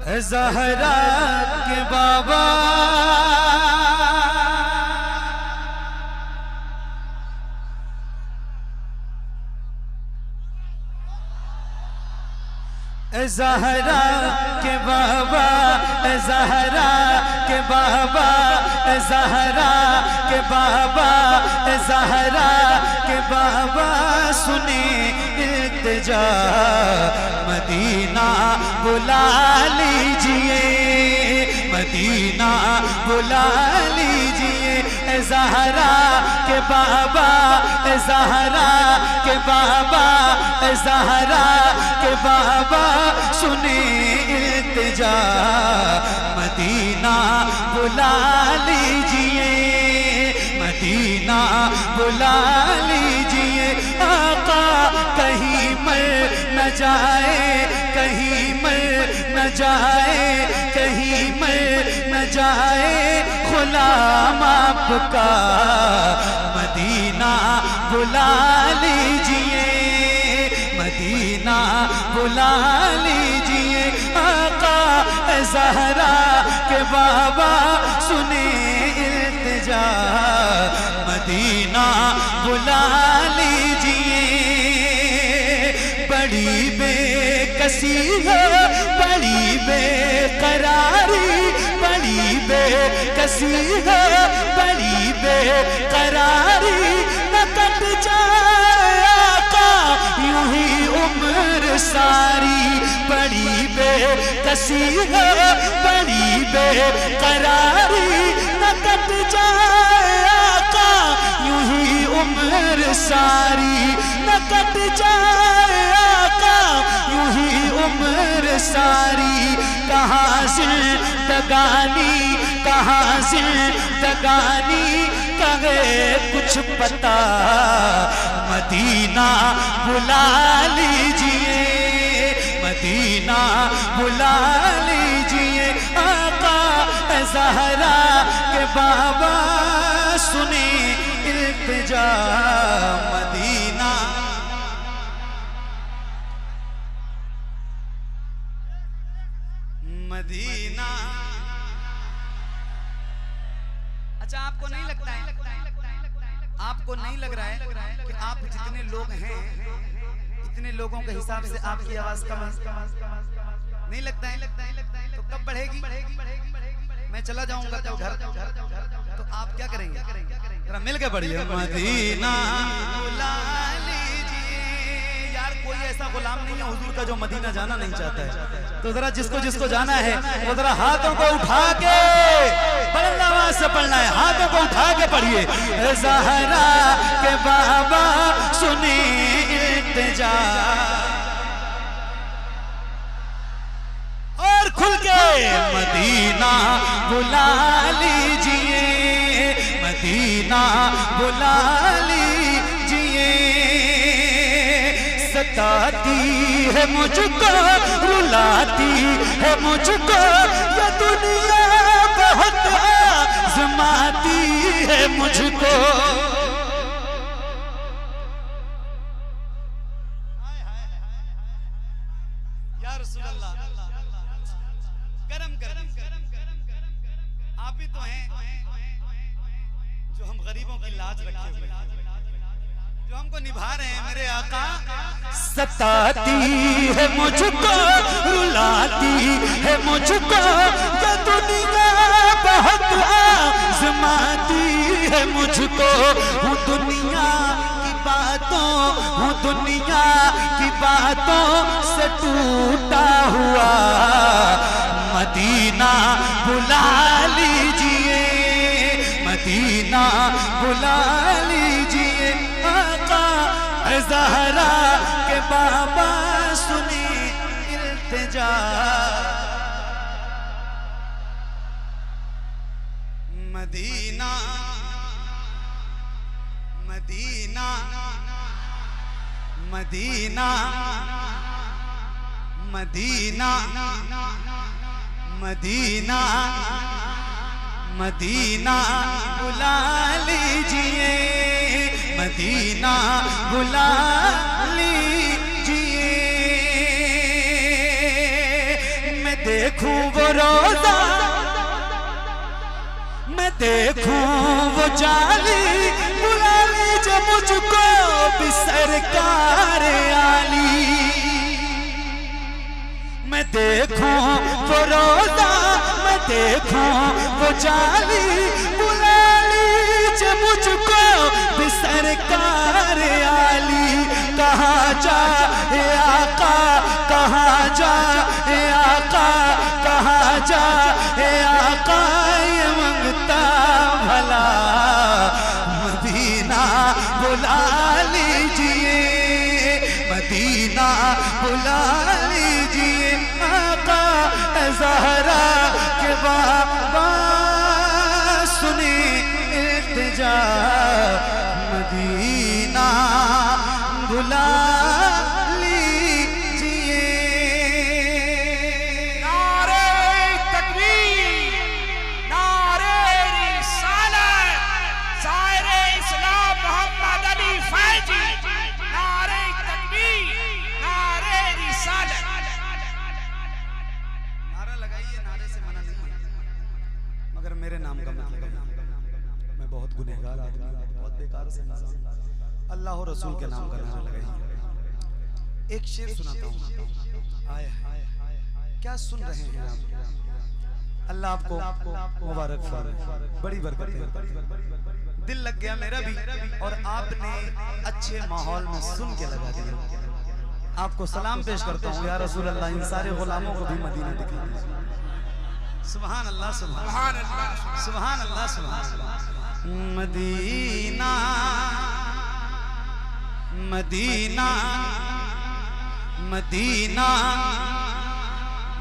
ज़हरा के बाबा ज़हरा के बाबा ज़हरा के बाबा ज़हरा के बाबा ज़हरा के बाबा सुने इल्तिजा मदीना बुला लीजिए मदीना बुला लीजिए ज़हरा के बाबा ज़हरा के बाबा ज़हरा के बाबा सुने इल्तिजा मदीना बुला लीजिए मदीना बुला लीजिए आका कहीं मर न जाए कहीं मर न जाए कहीं मर न जाए गुलाम आपका मदीना बुला लीजिए मदीना बुला लीजिए आका ज़हरा के बाबा सुने इल्तिजा मदीना बुला लीजिए बड़ी बेकसी है बड़ी बेकरारी बड़ी बेकसी है बड़ी बेकरारी न कट जाए आका यूं ही उम्र सारी बड़ी बेकसी है बड़ी बेकरारी न कट जाए आका यूं ही उम्र सारी न कट जाए आका यूं ही उम्र सारी कहाँ जिंदगानी कहाँ जिंदगानी कहे कुछ पता मदीना बुला लीजिए मदीना बुला लीजिए आका ज़हरा के बाबा सुने इल्तिजा मदीना मदीना। अच्छा आपको नहीं लगता है आपको नहीं लग रहा है कि आप जितने लोग हैं इतने लोगों के हिसाब से आपकी आवाज कम नहीं लगता है तो कब बढ़ेगी मैं चला जाऊंगा कल घर तो आप क्या करेंगे जरा मिल के बढ़िए मदीना बुला लीजिए यार कोई ऐसा गुलाम नहीं है हुजूर का जो मदीना जाना नहीं चाहता है तो जरा जिसको जिसको जाना है वो जरा हाथों को उठा के पढ़ना आवाज से पढ़ना है हाथों को उठा के पढ़िए ज़हरा के बाबा सुने इल्तिजा और खुल के मदीना बुला लीजिए मदीना बुला लीजिए सताती है मुझको रुलाती है मुझको ये दुनिया बहुत आज़माती है मुझको या रसूल अल्लाह गरम आप ही तो हैं जो हम गरीबों की लाज रखे हुए जो हमको निभा रहे हैं मेरे आका सताती है मुझको रुलाती है मुझको ये दुनिया बहुत आज़माती है मुझको हूँ दुनिया की बातों हूँ दुनिया की बातों से टूटा हुआ मदीना बुला लीजिए मदीना बुला लीजिए आका ज़हरा के बाबा सुनी इल्तिजा Medina Medina Medina Medina Medina Medina बुला लीजिए मदीना बुला लीजिए मैं देखूं वो रोजा, मैं देखूं वो जाली, बुला लीजिए मुझको भी सरकार आली। मैं देखूं वो रोजा, मैं देखूं वो जाली, बुला लीजिए मुझको भी सरकार आली। कहाँ जा हे आका, कहाँ जा हे आका, कहाँ जा हे आका, ये मंगता भला मदीना बुला लीजिए, मदीना बुला लीजिए। आका ज़हरा के बाबा सुने इल्तिजा, मदीना बुला लीजिए। नारे तकबीर, नारे रिसालत, शायरे इस्लाम मोहम्मद अली फैजी। नारे तकबीर, नारे रिसालत। नारा लगाइए, नारे से मना नहीं है, मगर मेरे नाम का मत लगाइए। मैं बहुत गुनहगार आदमी, बहुत बेकार से इंसान। अल्लाह और रसूल के नाम का नारा लगाइए। एक शेर सुनाता हूँ। आए क्या सुन रहे हैं आप? अल्लाह आपको मुबारक फरमाए, बड़ी बरकत है। दिल लग गया मेरा भी, और आपने अच्छे माहौल में सुन के लगा दिया। आपको सलाम पेश करता हूँ। या रसूल अल्लाह, इन सारे गुलामों को भी मदीना दिखा दीजिए। सुभान अल्लाह, सुभान अल्लाह, सुभान अल्लाह, सुभान अल्लाह। मदीना मदीना मदीना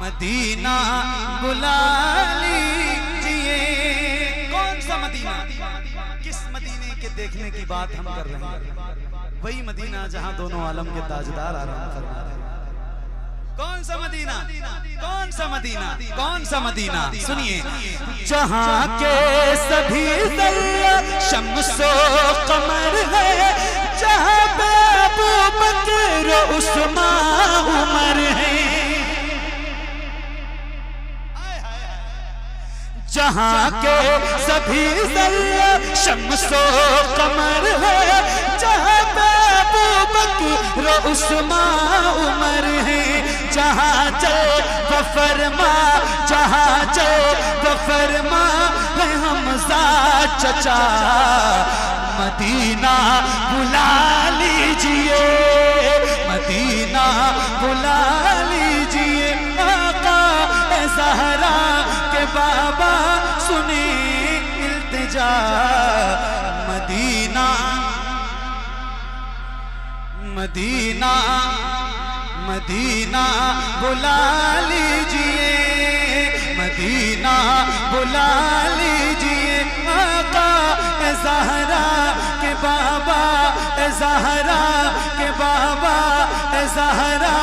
मदीना बुला लीजिए। कौन सा मदीना? किस मदीने के देखने की बात हम कर रहे हैं? वही मदीना जहां दोनों आलम के ताजदार आराम फरमा रहे हैं। कौन सा मदीना? कौन सा मदीना? कौन सा मदीना? सुनिए। जहां के सभी ज़र्रा शम्सो कमर है, जहां पे अबू बकर उस्मान उमर है। जहां के सभी ज़र्रा शम्सो कमर है, जहां पे अबू बकर उस्मान उमर है। जहां चल वो फरमा, जहां चल वो फरमा है हमज़ा चचा, मदीना बुला लीजिए, मदीना बुला लीजिए। आका ज़हरा के बाबा सुने इल्तिजा, मदीना मदीना मदीना बुला लीजिए, मदीना बुला लीजिए। आका ज़हरा के बाबा, ज़हरा के बाबा, ज़हरा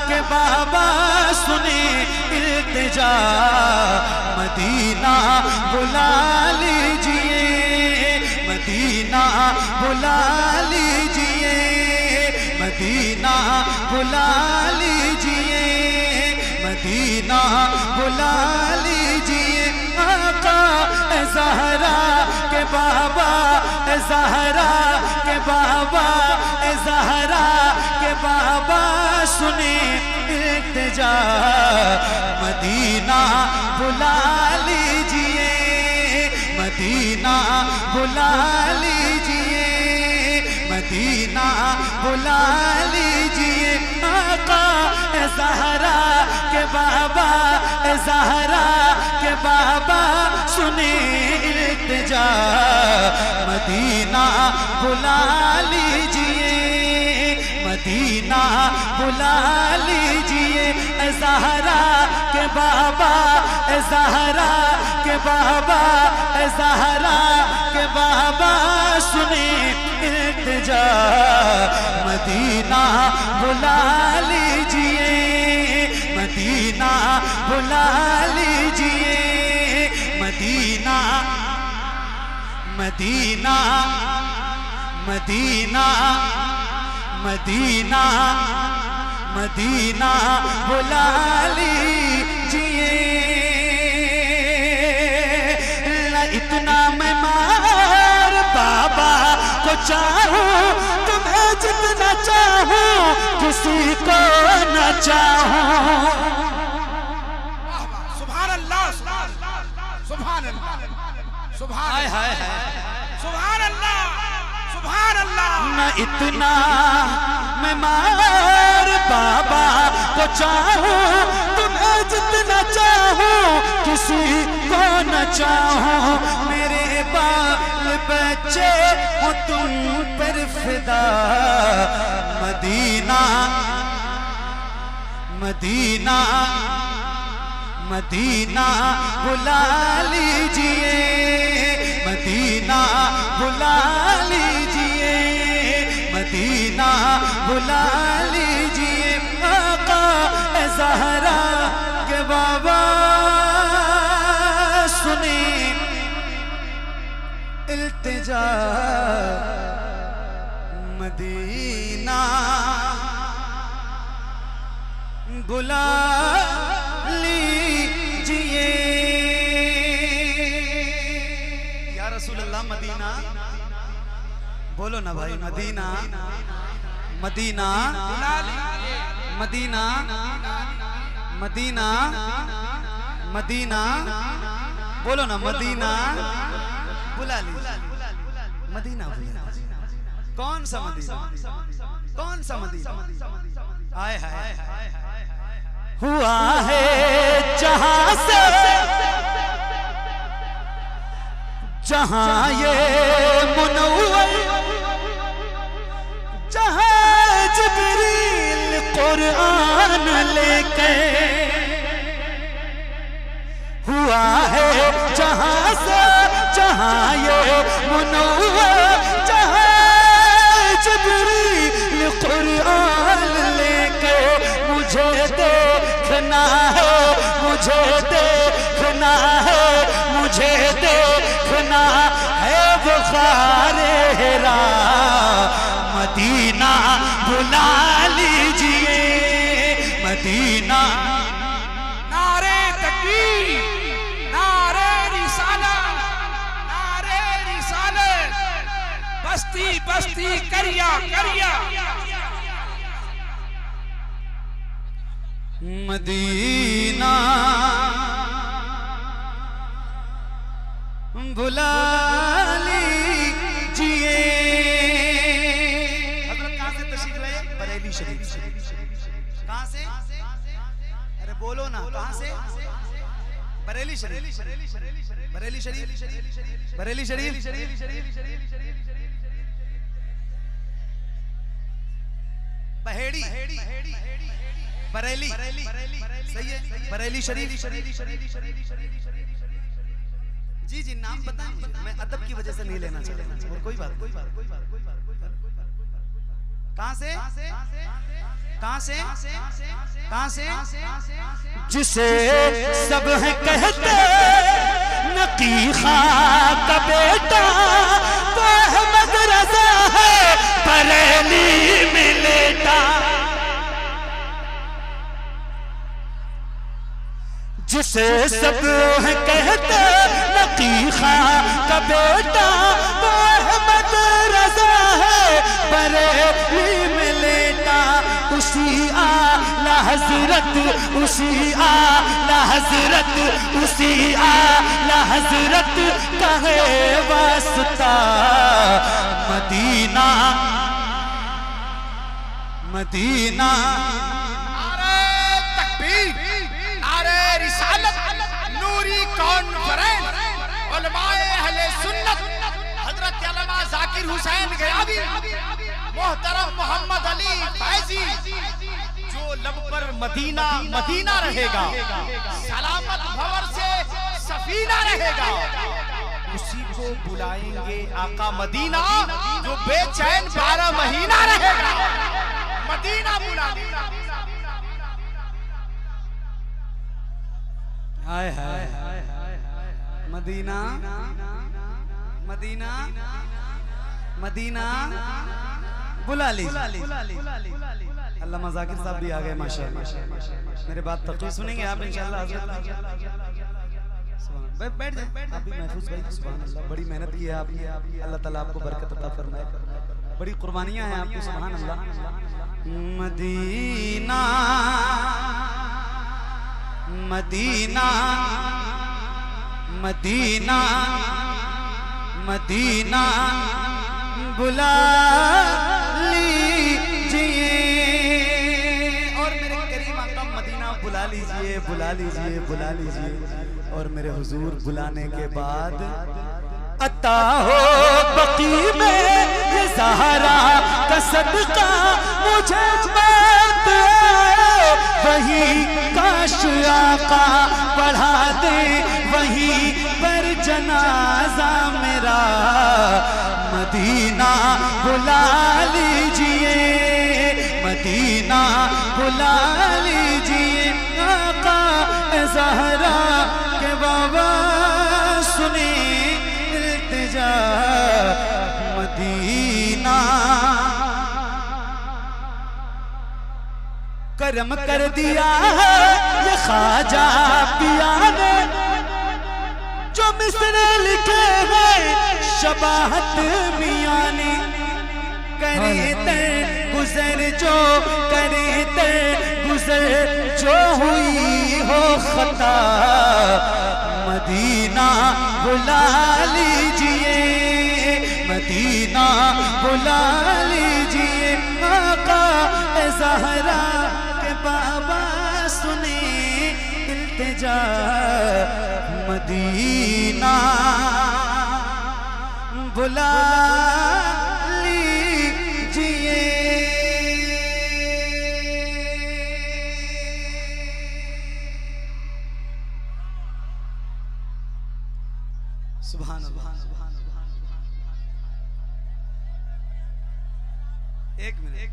के बाबा सुने इल्तिजा, मदीना बुला लीजिए, मदीना बुला लीजिए, मदीना बुला लीजिए, मदीना बुला लीजिए। आका ज़हरा के बाबा, ज़हरा के बाबा, ज़हरा के बाबा सुने इल्तिजा, मदीना बुला लीजिए, मदीना बुला लीजिए, मदीना बुला लीजिए। आका ज़हरा के बाबा, ज़हरा के बाबा सुने इल्तिजा, मदीना बुला लीजिए, मदीना बुला लीजिए। ज़हरा के बाबा, ज़हरा के बाबा, ज़हरा के बाबा सुने इल्तिजा, मदीना बुला लीजिए, मदीना बुला लीजिए, Medina Medina Medina Medina Medina बुला लीजिए। लीजिए, न इतना मैं मार बाबा को चाहूं, तुम्हें जितना चाहूं किसी को न चाहूं। सुभान अल्लाह, सुभान अल्लाह, सुभान सुभान अल्लाह, सुभान अल्लाह। न इतना मैं मार बाबा को चाहूं, तुम्हें जितना चाहूं किसी को न चाहूं। मेरे बाल बच्चे हो तुम पर फिदा, मदीना मदीना मदीना बुला लीजिए, मदीना बुला लीजिए, मदीना बुला लीजिए। आका ज़हरा के बाबा सुने इल्तिजा, मदीना बुला लीजिए। या रसूल अल्लाह मदीना बोलो ना भाई, Medina Medina Medina Medina Medina बोलो ना, मदीना बुला लीजिए, मदीना बुला। कौन सा मदीना, कौन सा मदीना? आए हाय हुआ है जहां से जहां ये मुनव्वर, जहां जिब्रील कुरान लेके। हुआ है जहां से जहां ये मुनव्वर, जहां जिब्रील कुरान लेके। मुझे देखना है, मुझे देखना है, मुझे देखना है बुखारे हेरा, मदीना बुला लीजिए, मदीना। नारे तकबीर, नारे रिसालत, नारे रिसालत, बस्ती बस्ती करिया करिया। मदीना बुला लीजिए। हज़रत कहाँ से तशरीफ लाए? बरेली शरीफ। कहाँ से? अरे बोलो ना, कहाँ से? बरेली शरीफ, बरेली शरीफ, बरेली शरीफ, बहेड़ी, बरेली, सही है, बरेली शरीफ। जी जी नाम बताएं मुझे, मैं अदब की वजह से नहीं लेना चाहता, और कोई बात। कहाँ से? कहाँ से? कहाँ से? जिसे सब है कहते नकी खां का बेटा, वो अहमद रज़ा है बरेली में लेटा। जिसे सब है कहते नकी खां का बेटा, वो अहमद रज़ा है बरेली में लेटा। उसी आला हज़रत, उसी आला हज़रत, उसी आला हज़रत का है वास्ता, मदीना मदीना। नारे तकबीर, नारे रिसालत, नूरी कॉन्फ्रेंस, उलमाए अहले सुन्नत, हजरत अल्लामा जाकिर हुसैन गयाबी, मोहतरम मोहम्मद अली फैजी। जो लब पर मदीना मदीना रहेगा, सलामत भंवर से सफीना रहेगा, उसी को बुलाएंगे आका मदीना। जो बेचैन 12 महीना रहेगा, मदीना बुलाएंगे। हाय हाय मदीना मदीना मदीना बुला ली। अल्लामा जाकिर साहब भी आ गए माशाअल्लाह। मेरे बात तकरीर सुनेंगे आप इंशाअल्लाह। बैठ जाए आप भी महफूज भाई। सुभान अल्लाह, बड़ी मेहनत की है आपने, अल्लाह ताला आपको बरकत अता फरमाए। बड़ी कुर्बानियां हैं आपकी, सुभान अल्लाह। मदीना मदीना मदीना मदीना बुला लीजिए। और मेरे करीम आका मदीना बुला लीजिए, बुला लीजिए, बुला लीजिए। और मेरे हुजूर बुलाने के बाद अता हो बकी में ये ज़हरा का सदका मुझे मत वही काश आका पढ़ा दे वहीं पर जनाजा मेरा। मदीना बुला लीजिए, मदीना बुला लीजिए। आका ज़हरा के बाबा सुने इल्तिजा। मदीना करम कर दिया ये ख्वाजा पिया ने, जो मिसरे लिखे हैं शबाहत मियां ने। करे तर गुजर जो, करे तर गुजर जो हुई हो खता। मदीना बुला लीजिए, मदीना बुला लीजिए। आका ज़हरा के बाबा सुने इल्तिजा। मदीना बुला लीजिए। सुभान अल्लाह। एक मिनट,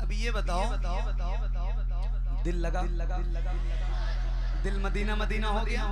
अभी ये बताओ, दिल लगा, दिल मदीना मदीना हो गया।